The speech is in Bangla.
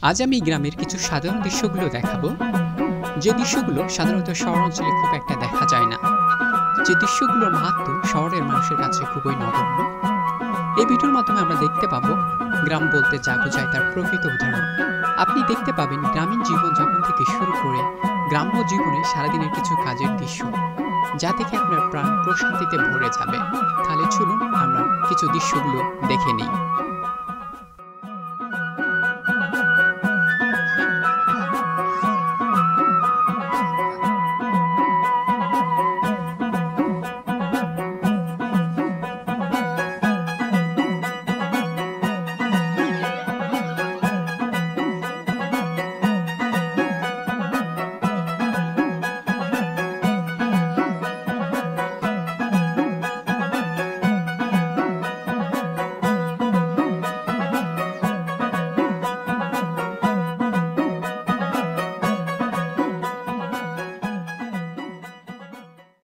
আজ আমি গ্রামের কিছু সাধারণ দৃশ্যগুলো দেখাবো, যে দৃশ্যগুলো সাধারণত শহর অঞ্চলে খুব একটা দেখা যায় না। যে দৃশ্যগুলোর মাহাত্ম্য শহরের মানুষের কাছে খুবই নগণ্য। এই ভিডিওর মাধ্যমে আমরা দেখতে পাবো গ্রাম বলতে যা বোঝায় তার প্রকৃত উদাহরণ। আপনি দেখতে পাবেন গ্রামীণ জীবনযাপন থেকে শুরু করে গ্রাম্য জীবনে সারাদিনের কিছু কাজের দৃশ্য, যা দেখে আপনার প্রাণ প্রশান্তিতে ভরে যাবে। তাহলে চলুন আমরা কিছু দৃশ্যগুলো দেখে নিই।